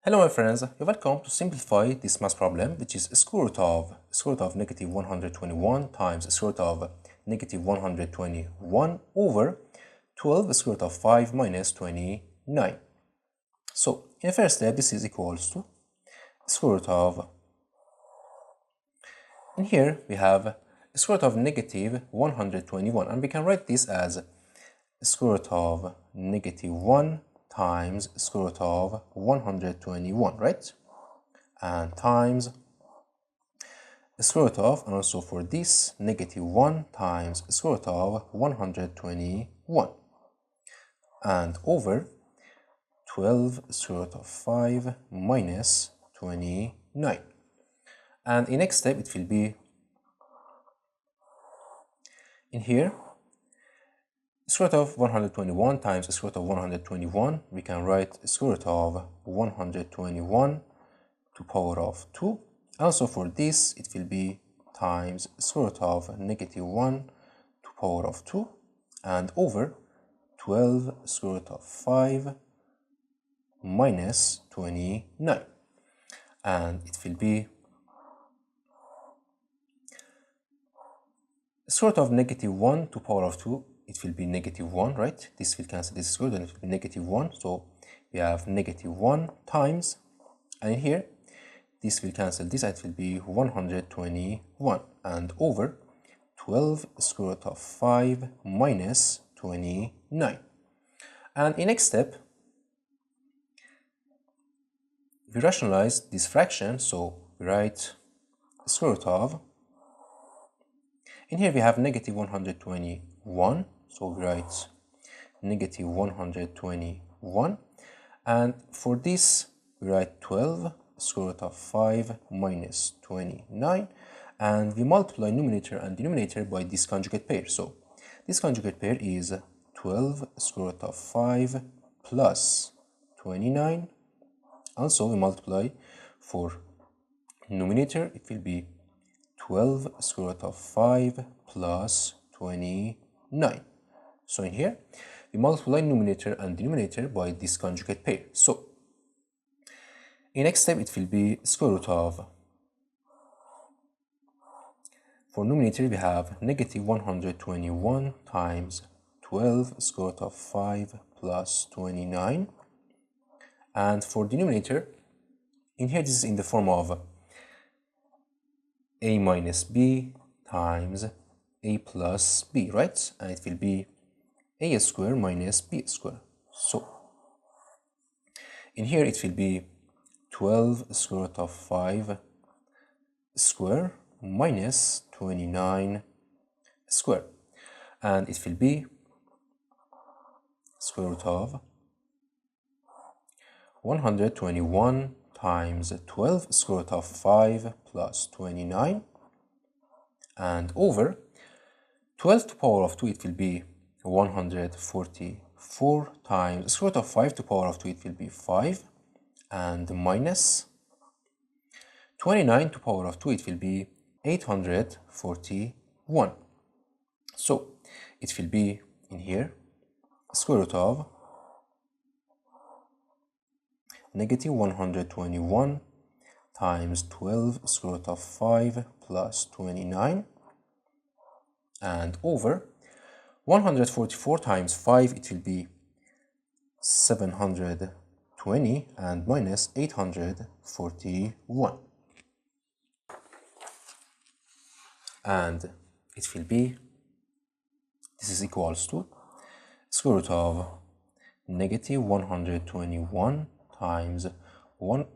Hello my friends, you're welcome to simplify this math problem, which is square root of negative 121 times square root of negative 121 over 12 square root of 5 minus 29. So in the first step, this is equals to square root of, and here we have square root of negative 121, and we can write this as square root of negative 1 times square root of 121, right? And times square root of, and also for this, negative 1 times square root of 121, and over 12 square root of 5 minus 29. And in next step, it will be in here, square root of 121 times square root of 121, we can write square root of 121 to power of 2. Also for this, it will be times square root of negative 1 to power of 2 and over 12 square root of 5 minus 29. And it will be square root of negative 1 to power of 2, it will be negative 1, right? This will cancel this square, then it will be negative 1. So we have negative 1 times, and here, this will cancel this, and it will be 121, and over 12 square root of 5 minus 29. And in next step, we rationalize this fraction, so we write square root of, in here we have negative 121, so we write negative 121, and for this we write 12 square root of 5 minus 29, and we multiply numerator and denominator by this conjugate pair. So this conjugate pair is 12 square root of 5 plus 29. Also we multiply for numerator, it will be 12 square root of 5 plus 29. So in here, we multiply numerator and denominator by this conjugate pair. So in next step, it will be square root of, for numerator, we have negative 121 times 12 square root of 5 plus 29. And for denominator, in here, this is in the form of a minus b times a plus b, right? And it will be a square minus b square. So in here it will be 12 square root of 5 square minus 29 square, and it will be square root of 121 times 12 square root of 5 plus 29, and over 12 to power of 2, it will be 144 times square root of 5 to power of 2, it will be 5, and minus 29 to power of 2, it will be 841. So it will be in here square root of negative 121 times 12 square root of 5 plus 29, and over 144 times 5, it will be 720, and minus 841. And it will be, this is equals to square root of negative 121 times 1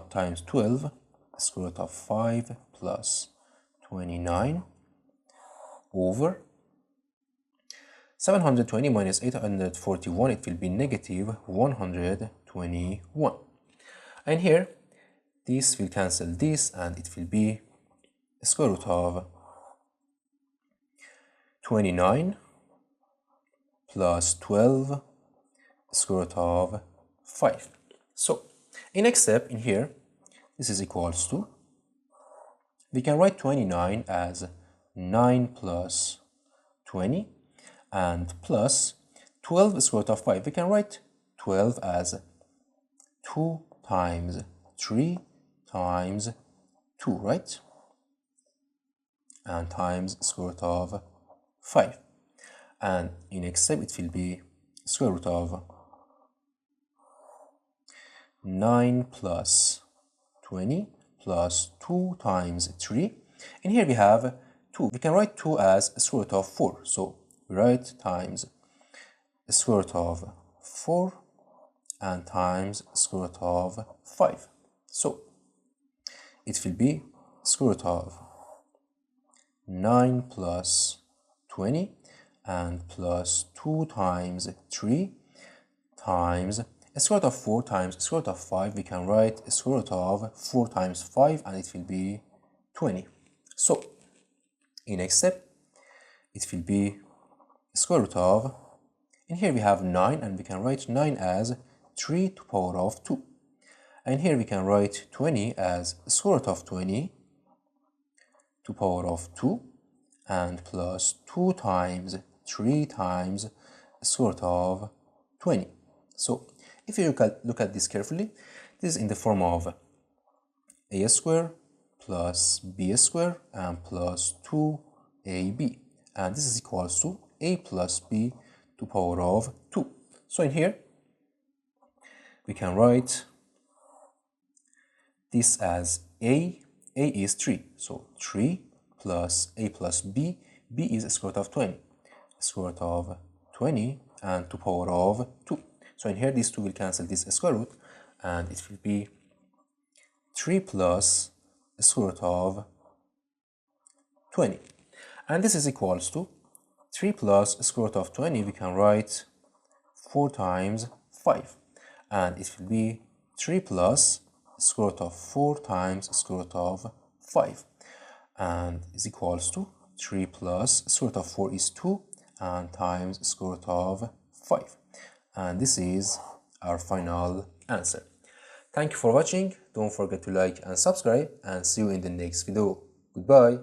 times 12 square root of 5 plus 29 over 720 minus 841, it will be negative 121. And here, this will cancel this, and it will be square root of 29 plus 12 square root of 5. So, in next step, in here, this is equals to, we can write 29 as 9 plus 20, and plus 12 square root of 5. We can write 12 as 2 times 3 times 2, right? And times square root of 5. And in next step it will be square root of 9 plus 20 plus 2 times 3. And here we have 2. We can write 2 as square root of 4. So we write times square root of 4 and times square root of 5. So it will be square root of 9 plus 20 and plus 2 times 3 times square root of 4 times square root of 5. We can write square root of 4 times 5 and it will be 20. So in next step it will be square root of, and here we have 9 and we can write 9 as 3 to power of 2. And here we can write 20 as square root of 20 to power of 2 and plus 2 times 3 times square root of 20. So if you look at this carefully, this is in the form of a square plus b square and plus 2ab. And this is equals to a plus b to power of 2. So in here, we can write this as a is 3. So 3 plus a plus b, b is square root of 20. Square root of 20 and to power of 2. So in here, these two will cancel this square root, and it will be 3 plus square root of 20. And this is equals to 3 plus square root of 20, we can write 4 times 5. And it will be 3 plus square root of 4 times square root of 5. And is equals to 3 plus square root of 4 is 2 and times square root of 5. And this is our final answer. Thank you for watching. Don't forget to like and subscribe, and see you in the next video. Goodbye.